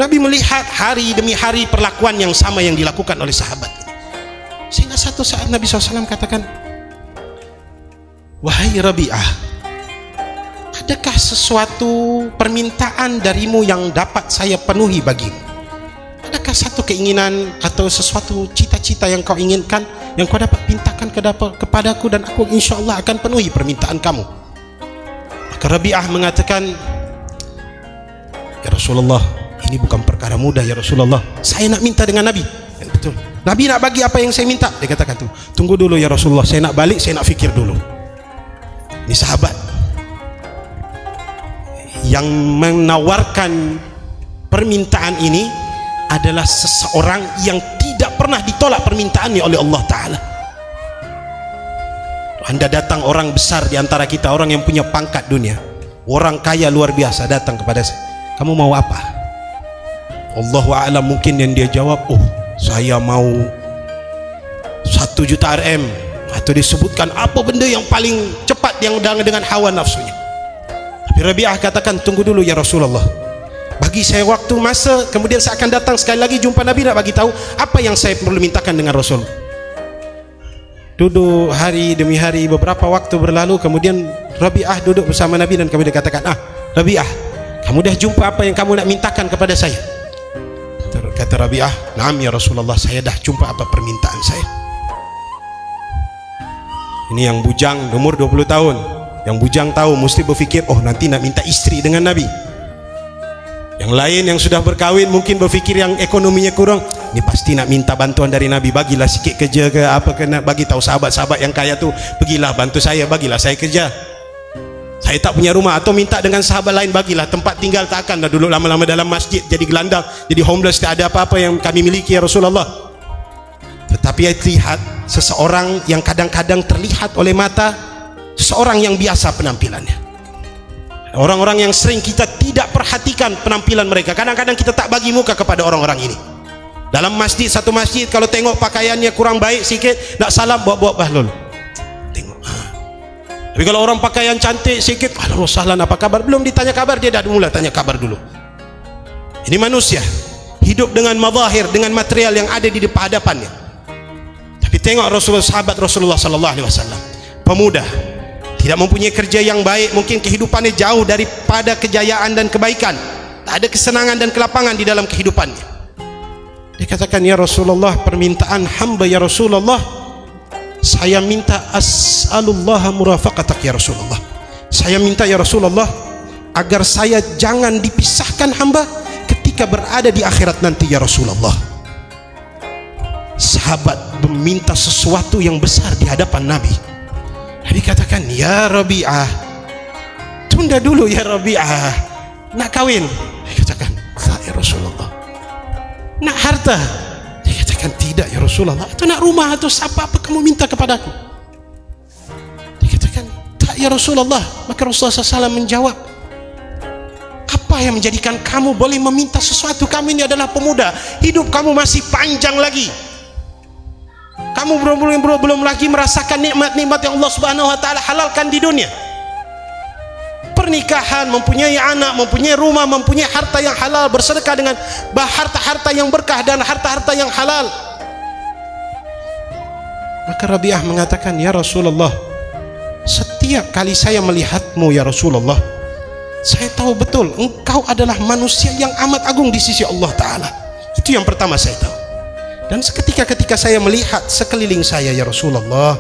Nabi melihat hari demi hari perlakuan yang sama yang dilakukan oleh sahabat ini. Sehingga satu saat Nabi SAW katakan, wahai Rabi'ah, adakah sesuatu permintaan darimu yang dapat saya penuhi bagimu? Adakah satu keinginan atau sesuatu cita-cita yang kau inginkan, yang kau dapat pintakan kepadaku, dan aku insya Allah akan penuhi permintaan kamu? Maka Rabi'ah mengatakan, ya Rasulullah, ini bukan perkara mudah ya Rasulullah, saya nak minta dengan Nabi. Betul, Nabi nak bagi apa yang saya minta. Dia katakan tuh, tunggu dulu ya Rasulullah, saya nak balik, saya nak fikir dulu. Ini sahabat yang menawarkan permintaan ini adalah seseorang yang tidak pernah ditolak permintaannya oleh Allah Ta'ala. Anda datang orang besar di antara kita, orang yang punya pangkat dunia, orang kaya luar biasa, datang kepada saya, kamu mau apa? Allahu a'lam, mungkin yang dia jawab, oh saya mau 1 juta RM, atau disebutkan apa benda yang paling cepat yang dengan hawa nafsunya. Tapi Rabi'ah katakan, tunggu dulu ya Rasulullah, bagi saya waktu masa, kemudian saya akan datang sekali lagi jumpa Nabi, nak bagi tahu apa yang saya perlu mintakan dengan Rasul. Duduk hari demi hari, beberapa waktu berlalu, kemudian Rabi'ah duduk bersama Nabi dan kemudian katakan, Rabi'ah, kamu dah jumpa apa yang kamu nak mintakan kepada saya? Kata Rabi'ah, naam ya Rasulullah, saya dah jumpa apa permintaan saya. Ini yang bujang umur 20 tahun, yang bujang tahu, mesti berfikir, oh nanti nak minta istri dengan Nabi. Yang lain yang sudah berkahwin mungkin berfikir yang ekonominya kurang, ini pasti nak minta bantuan dari Nabi, bagilah sikit kerja ke apa, kena bagi tahu sahabat-sahabat yang kaya tu, pergilah bantu saya, bagilah saya kerja. Saya tak punya rumah, atau minta dengan sahabat lain, bagilah tempat tinggal, takkan dah duduk lama-lama dalam masjid jadi gelandang, jadi homeless, tak ada apa-apa yang kami miliki ya Rasulullah. Tetapi lihat seseorang yang kadang-kadang terlihat oleh mata, seseorang yang biasa penampilannya, orang-orang yang sering kita tidak perhatikan penampilan mereka, kadang-kadang kita tak bagi muka kepada orang-orang ini. Dalam masjid, satu masjid, kalau tengok pakaiannya kurang baik sikit, nak salam buat-buat bahlul. Tapi kalau orang pakaian cantik sikit, halo sahlan, apa kabar? Belum ditanya kabar, dia dah mula tanya kabar dulu. Ini manusia hidup dengan mazahir, dengan material yang ada di depan hadapannya. Tapi tengok Rasulullah, sahabat Rasulullah sallallahu alaihi wasallam, pemuda, tidak mempunyai kerja yang baik, mungkin kehidupannya jauh daripada kejayaan dan kebaikan, tak ada kesenangan dan kelapangan di dalam kehidupannya. Dia katakan, ya Rasulullah, permintaan hamba ya Rasulullah, saya minta as'alullah murafaqatak ya Rasulullah, saya minta ya Rasulullah agar saya jangan dipisahkan hamba ketika berada di akhirat nanti ya Rasulullah. Sahabat meminta sesuatu yang besar di hadapan Nabi. Nabi katakan, ya Rabi'ah, tunda dulu ya Rabi'ah, nak kahwin? Dia katakan, tak ya Rasulullah. Nak harta? Dia katakan, tidak ya Rasulullah. Atau nak rumah, atau apa kamu minta kepadaku? Dia katakan, tak ya Rasulullah. Maka Rasulullah SAW menjawab, apa yang menjadikan kamu boleh meminta sesuatu? Kamu ini adalah pemuda, hidup kamu masih panjang lagi, kamu belum lagi merasakan nikmat-nikmat yang Allah Subhanahu wa taala halalkan di dunia. Pernikahan, mempunyai anak, mempunyai rumah, mempunyai harta yang halal, bersedekah dengan harta-harta yang berkah dan harta-harta yang halal. Maka Rabi'ah mengatakan, ya Rasulullah, setiap kali saya melihatmu ya Rasulullah, saya tahu betul engkau adalah manusia yang amat agung di sisi Allah Ta'ala. Itu yang pertama saya tahu. Dan seketika ketika saya melihat sekeliling saya ya Rasulullah,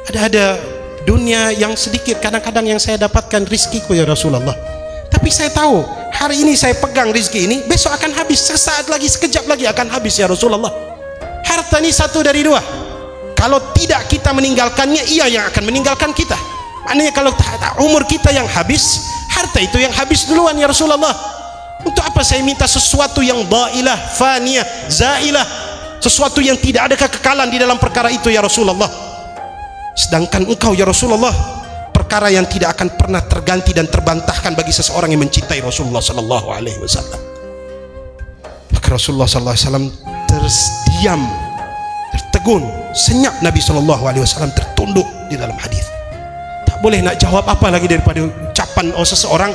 ada dunia yang sedikit kadang-kadang yang saya dapatkan rizkiku ya Rasulullah. Tapi saya tahu hari ini saya pegang rizki ini, besok akan habis, sesaat lagi, sekejap lagi akan habis ya Rasulullah. Harta ini satu dari dua, kalau tidak kita meninggalkannya, ia yang akan meninggalkan kita. Maknanya kalau umur kita yang habis, harta itu yang habis duluan ya Rasulullah. Untuk apa saya minta sesuatu yang dhailah, faniyah, zailah, sesuatu yang tidak ada kekekalan di dalam perkara itu ya Rasulullah. Sedangkan engkau ya Rasulullah, perkara yang tidak akan pernah terganti dan terbantahkan bagi seseorang yang mencintai Rasulullah sallallahu alaihi wasallam. Maka Rasulullah sallallahu alaihi wasallam terdiam, tertegun, senyap. Nabi sallallahu alaihi wasallam tertunduk di dalam hadis. Tak boleh nak jawab apa lagi daripada ucapan seseorang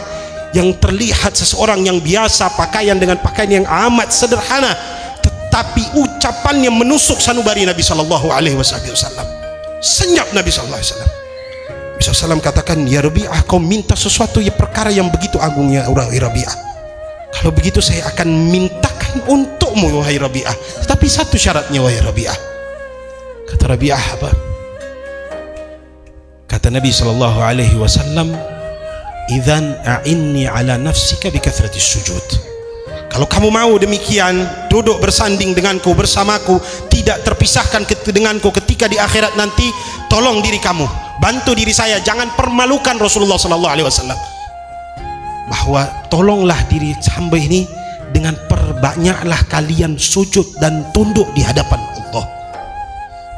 yang terlihat seseorang yang biasa pakaian dengan pakaian yang amat sederhana, tetapi ucapannya menusuk sanubari Nabi sallallahu alaihi wasallam. Senyap Nabi sallallahu alaihi wasallam. Nabi SAW katakan, ya Rabi'ah, kau minta sesuatu ya perkara yang begitu agungnya, Rabi'ah. Kalau begitu saya akan mintakan untukmu wahai Rabi'ah, tetapi satu syaratnya wahai Rabi'ah. Kata Rabi'ah apa? Kata Nabi sallallahu alaihi wasallam, idzan a'inni ala nafsika bi kathratis sujud. Kalau kamu mau demikian, duduk bersanding denganku, bersamaku, tidak terpisahkan denganku ketika di akhirat nanti, tolong diri kamu, bantu diri saya, jangan permalukan Rasulullah sallallahu alaihi wasallam. Bahwa tolonglah diri hamba ini dengan perbanyaklah kalian sujud dan tunduk di hadapan Allah.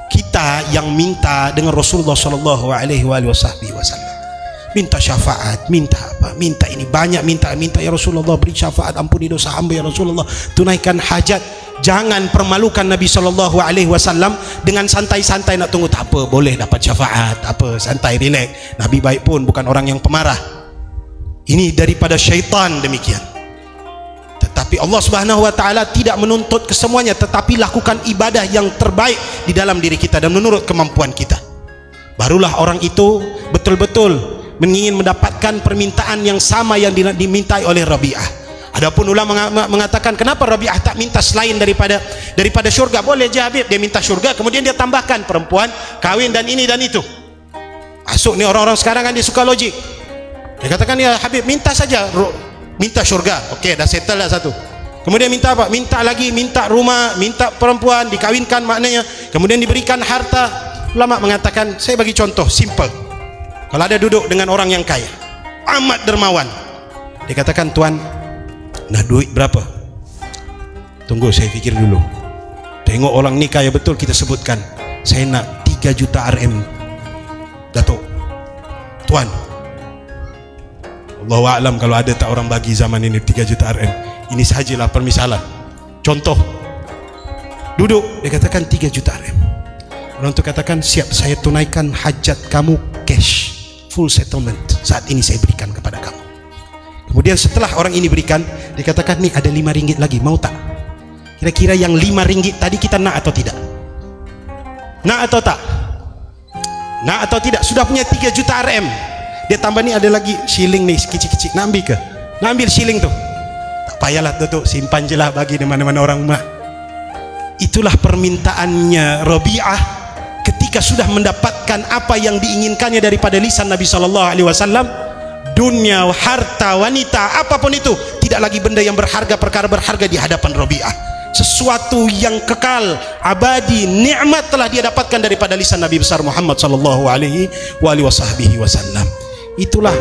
Kita yang minta dengan Rasulullah sallallahu alaihi wasallam, minta syafaat, minta apa, minta ini banyak, minta ya Rasulullah beri syafaat, ampuni dosa hamba ya Rasulullah, tunaikan hajat. Jangan permalukan Nabi sallallahu alaihi wasallam dengan santai-santai nak tunggu, tak apa, boleh dapat syafaat, apa, santai, relax. Nabi baik pun bukan orang yang pemarah. Ini daripada syaitan demikian. Tetapi Allah Subhanahu wa taala tidak menuntut kesemuanya, tetapi lakukan ibadah yang terbaik di dalam diri kita dan menurut kemampuan kita. Barulah orang itu betul-betul ingin mendapatkan permintaan yang sama yang dimintai oleh Rabi'ah. Adapun ulama mengatakan, kenapa Rabi'ah tak minta selain daripada syurga? Boleh je Habib, dia minta syurga, kemudian dia tambahkan perempuan, kahwin dan ini dan itu. Masuk ni orang-orang sekarang kan dia suka logik. Dia katakan, ya Habib minta saja, minta syurga, okey, dah settle lah satu. Kemudian minta apa? Minta lagi, minta rumah, minta perempuan, dikawinkan maknanya, kemudian diberikan harta. Ulama mengatakan, saya bagi contoh simple. Kalau ada duduk dengan orang yang kaya, amat dermawan, dia katakan, tuan, nak duit berapa? Tunggu saya fikir dulu. Tengok orang ni kaya betul, kita sebutkan, saya nak 3 juta RM. Datuk, tuan, Allahu a'lam kalau ada tak orang bagi zaman ini 3 juta RM. Ini sahajalah permisalan, contoh. Duduk, dia katakan 3 juta RM. Orang tu katakan, siap, saya tunaikan hajat kamu cash, full settlement, saat ini saya berikan kepada kamu. Kemudian setelah orang ini berikan, dikatakan, nih ada 5 ringgit lagi, mau tak? Kira-kira yang 5 ringgit tadi kita nak atau tidak? Nak atau tak? Nak atau tidak? Sudah punya 3 juta RM. Dia tambah ni ada lagi shilling nih, kecil-kecil, nak ambil ke? Nak ambil shilling tu? Tak payahlah tutup, simpan je lah, bagi di mana-mana orang rumah. Itulah permintaannya Rabi'ah ketika sudah mendapatkan apa yang diinginkannya daripada lisan Nabi sallallahu alaihi wasallam. Dunia, harta, wanita, apapun itu tidak lagi benda yang berharga, perkara berharga di hadapan Rabi'ah. Sesuatu yang kekal, abadi, nikmat telah dia dapatkan daripada lisan Nabi besar Muhammad sallallahu alaihi wasallam. Itulah